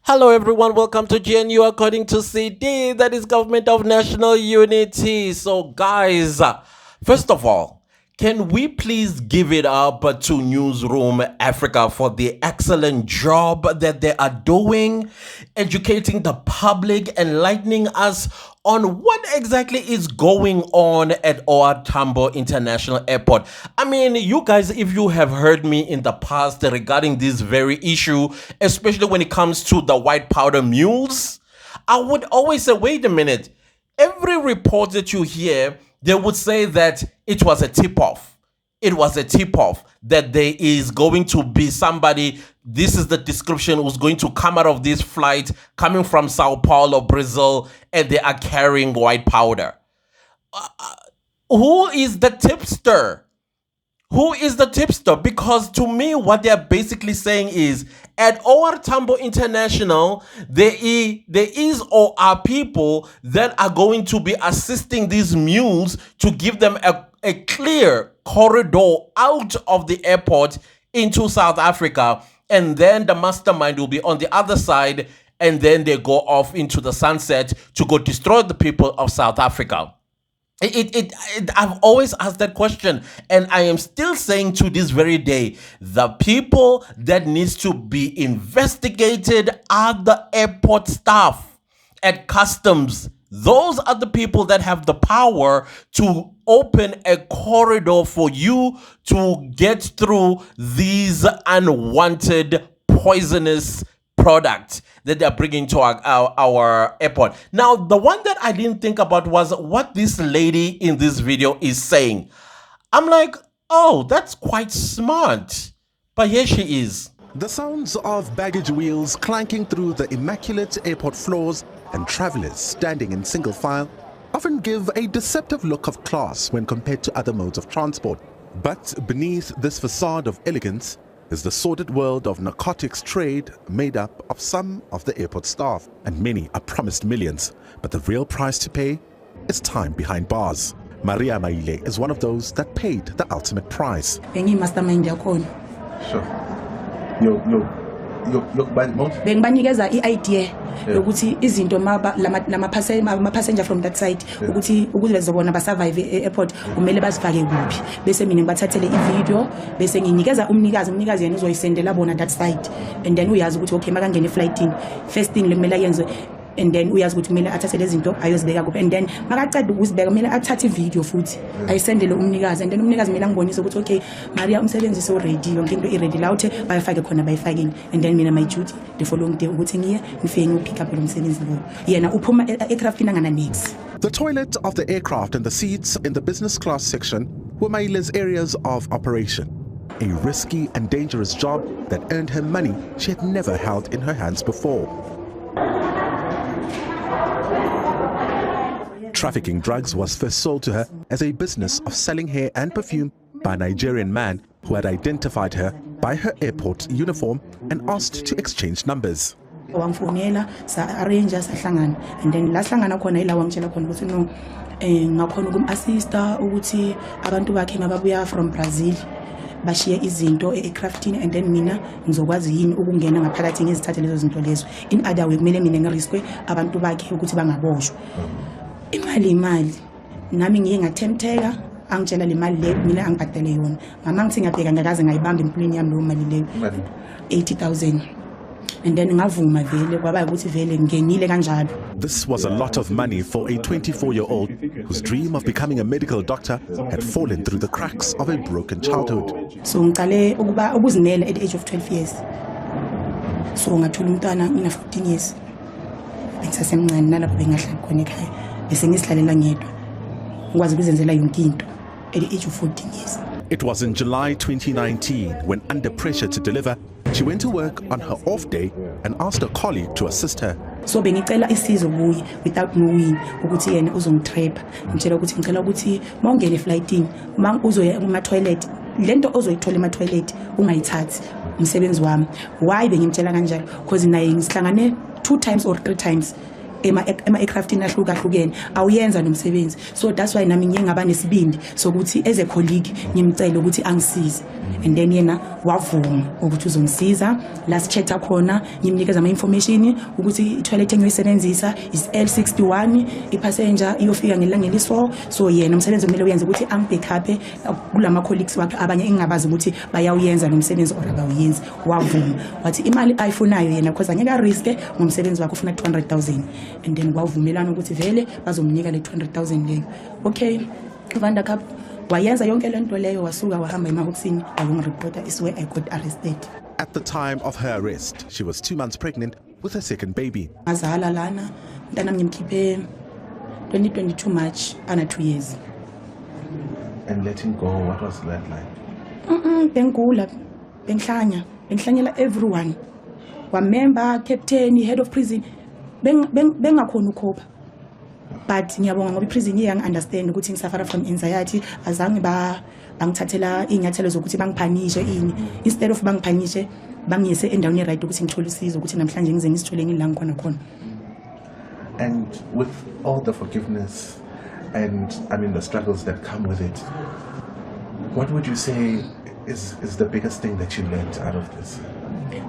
Hello everyone, welcome to GNU according to CD, that is Government of National Unity. So guys, first of all, can we please give it up to Newsroom Africa for the excellent job that they are doing, educating the public, enlightening us on what exactly is going on at our Tambo International Airport. I mean, you guys, if you have heard me in the past regarding this very issue, especially when it comes to the white powder mules, I would always say, wait a minute, every report that you hear, they would say that it was a tip-off. It was a tip-off that there is going to be somebody, this is the description, who's going to come out of this flight coming from Sao Paulo, Brazil, and they are carrying white powder. Who is the tipster? Who is the tipster? Because to me, what they're basically saying is, at our Tambo International, there is or are people that are going to be assisting these mules to give them a clear corridor out of the airport into South Africa. And then the mastermind will be on the other side, and then they go off into the sunset to go destroy the people of South Africa. I've always asked that question, and I am still saying to this very day, the people that needs to be investigated are the airport staff at customs. Those are the people that have the power to open a corridor for you to get through these unwanted poisonous product that they're bringing to our airport. Now, the one that I didn't think about was what this lady in this video is saying. I'm like, oh, that's quite smart. But here she is. The sounds of baggage wheels clanking through the immaculate airport floors and travelers standing in single file often give a deceptive look of class when compared to other modes of transport. But beneath this facade of elegance is the sordid world of narcotics trade made up of some of the airport staff, and many are promised millions, but the real price to pay is time behind bars. Maria Maile is one of those that paid the ultimate price. Sure. Bengibanikeza i-idea yokuthi izinto lama passenger from that side ukuthi ukuze bezobona basurvive e-airport kumele bazifake kuphi, bese mina ngibathathele i-video bese nginikeza umnikazi yena uzoyisendela bona that side, and then uyazi ukuthi okay makangena eflightini first thing lekumele yenze, and then uyazi ukuthi kumele athathe lezi zinto ayozibeka kuphi, and then makaqeda ukuzibeka kumele athathe i-video futhi ayisendele umnikazi, and then umnikazi mina ngibonise ukuthi okay Maria umsebenzi so ready, yonke into i-ready la uthe bayifake khona bayifakeni, and then mina my duty the following day ukuthi ngiye ngifike ngipick up lo msebenzi lo yena uphuma aircraftini angana next. The toilet of the aircraft and the seats in the business class section were Maile's areas of operation. A risky and dangerous job that earned her money she had never held in her hands before. Trafficking drugs was first sold to her as a business of selling hair and perfume by a Nigerian man who had identified her by her airport uniform and asked to exchange numbers. Wamfonela sa arrange sahlangana, and then la hlangana khona ila wangitshela khona ukuthi no ngakhona ukum-assista ukuthi abantu bakhe ngababuya from Brazil bashiye izinto e-crafting, and then mina ngizokwazi yini ukungena ngaphakathi ngizithathe lezo zinto lezo, in other way kumele mina ngiriskwe abantu bakhe ukuthi bangaboshwa. Imali nami ngiye ngathemtheka angitshela le mali le mina angibhadale yona, mama ngithi ngiyabheka ngakaze ngayibamba empilweni yami lo mali leyo 80,000, and then ngavuma vele kwaba ukuthi vele ngenile kanjalo. This was a lot of money for a 24-year-old whose dream of becoming a medical doctor had fallen through the cracks of a broken childhood. So ngiqale ukuzimela at the age of 12 years, so ngathola umntwana mina 14 years ngisasemncane nalapho bengahlali khona ekhaya bese ngisihlalela ngedwa ngikwazi ukuzenzela yonke into at the age of 14 years. It was in July 2019 when, under pressure to deliver, she went to work on her off day and asked a colleague to assist her. So bengicela isizo kuye without knowing ukuthi yena uzongitrap, ngitshela ukuthi ngicela ukuthi mawungena eflightini uzoya kuma-toilet, lento ozoyithola ema-toilet ungayithathi umsebenzi wami. Why bengimtshela kanjalo? Because naye ngisihlangane 2 times or 3 times ema-aircraftini ahlukahlukene awuyenza nomsebenzi. So that's why nami ngiye ngaba nesibindi sokuthi as a colleague ngimcela ukuthi angisize, and then yena wavuma ukuthi uzongisiza. Last chat khona ngimnikeza ama-information ukuthi i-toilet engiyisebenzisa is L61, i-passenger iyofika ngelanga eli-4. So yena umsebenzi kumele uyenze ukuthi angibackup kulama colleagues wakhe abanye engingabazi ukuthi bayawuyenza lo msebenzi or abawuyenzi. Wavuma wathi imali ayifunayo yena because angeke ariske ngomsebenzi wakhe ufuna 200,000, and then wavumelana ukuthi vele bazomnika le 200,000 leyo. Okay, Vanda Cup wayenza yonke lento leyo, wasuka wahamba emahofisini wayongireport is where I got arrested. At the time of her arrest, she was 2 months pregnant with her second baby. Ngazala lana mntanami ngimkhiphe 2022 March, ana 2 years. And letting go, what was that like? Bengula, bengihlanyela everyone. Member, captain, head of prison, bengakhona ukhopha. But ngiyabonga ngoba iprison iyangi-understand ukuthi ngisafara from anxiety, azange bangithathela iy'nyathelo zokuthi bangiphanishe ini. Instead of bangiphanishe bangiyise endaweni right ukuthi ngithole usizo ukuthi namhlanje ngize ngizithole ngila ngikhona khona. And with all the forgiveness and the struggles that come with it, what would you say is the biggest thing that you learned out of this?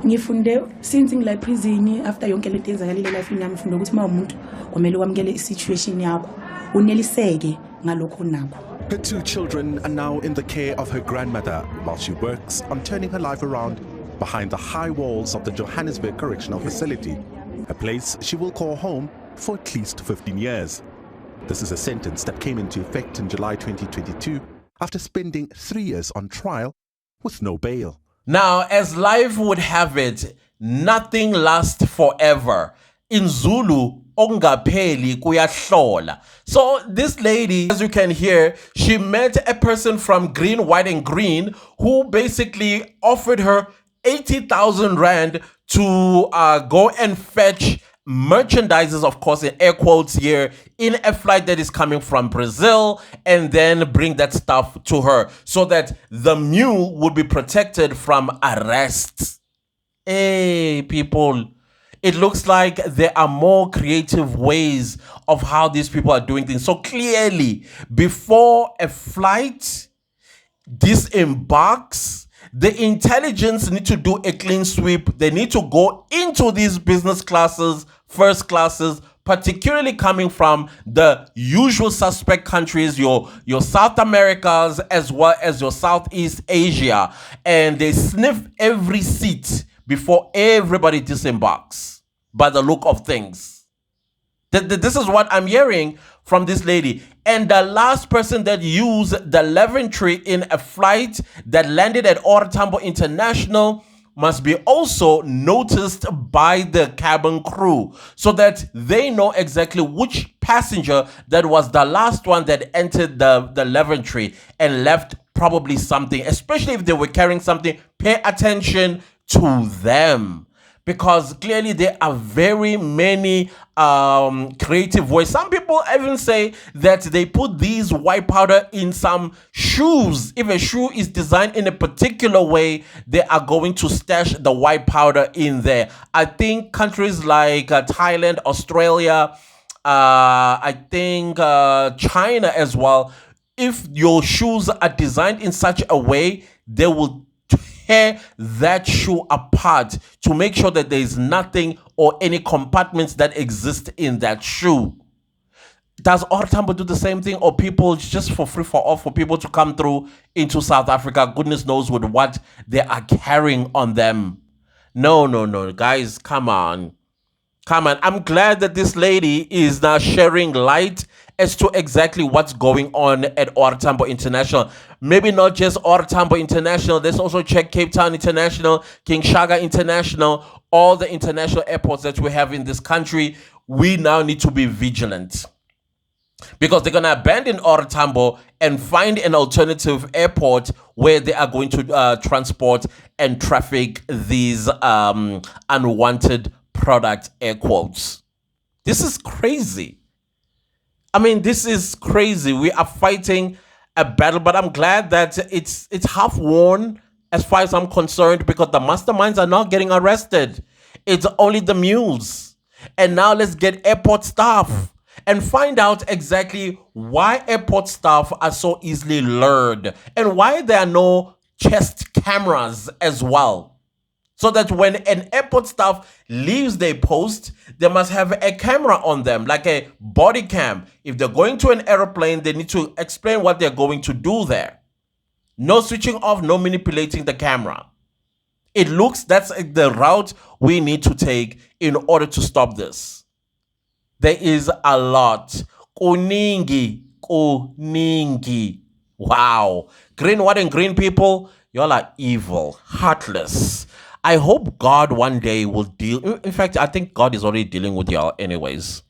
Ngifunde since ngila prison, after yonke lento yenzakalile life yami, ngifunde ukuthi umuntu kumele wamukele i-situation yakho, uneliseke ngalokho nakho. Her 2 children are now in the care of her grandmother while she works on turning her life around behind the high walls of the Johannesburg Correctional Facility, a place she will call home for at least 15 years. This is a sentence that came into effect in July 2022 after spending 3 years on trial with no bail. Now, as life would have it, nothing lasts forever. In Zulu, ongapheli kuyahlola. So this lady, as you can hear, she met a person from Green, White and Green who basically offered her 80,000 Rand to go and fetch merchandises, of course, in air quotes here, in a flight that is coming from Brazil, and then bring that stuff to her so that the mule would be protected from arrests. Hey, people, it looks like there are more creative ways of how these people are doing things. So clearly, before a flight disembarks, the intelligence need to do a clean sweep. They need to go into these business classes, first classes, particularly coming from the usual suspect countries, your South Americas as well as your Southeast Asia, and they sniff every seat before everybody disembarks, by the look of things. This is what I'm hearing from this lady. And the last person that used the lavatory in a flight that landed at Tambo International must be also noticed by the cabin crew so that they know exactly which passenger that was the last one that entered the lavatory and left probably something, especially if they were carrying something. Pay attention to them, because clearly there are very many creative ways. Some people even say that they put these white powder in some shoes. If a shoe is designed in a particular way, they are going to stash the white powder in there. I think countries like Thailand, Australia, I think China as well, if your shoes are designed in such a way, they will tear that shoe apart to make sure that there is nothing or any compartments that exist in that shoe. Does Tambo do the same thing, or people just for free for all for people to come through into South Africa, goodness knows with what they are carrying on them? No, guys, come on. I'm glad that this lady is now sharing light as to exactly what's going on at Tambo International. Maybe not just Tambo International. Let's also check Cape Town International, King Shaka International, all the international airports that we have in this country. We now need to be vigilant, because they're going to abandon Tambo and find an alternative airport where they are going to transport and traffic these unwanted product, air quotes. This is crazy. This is crazy. We are fighting a battle, but I'm glad that it's half won as far as I'm concerned, because the masterminds are not getting arrested. It's only the mules. And now let's get airport staff and find out exactly why airport staff are so easily lured and why there are no chest cameras as well. So that when an airport staff leaves their post, they must have a camera on them, like a body cam. If they're going to an airplane, they need to explain what they're going to do there. No switching off, no manipulating the camera. It looks that's the route we need to take in order to stop this. There is a lot. Kuningi. Wow. Green, white, and green people, y'all are evil, heartless. I hope God one day will deal. In fact, I think God is already dealing with y'all anyways.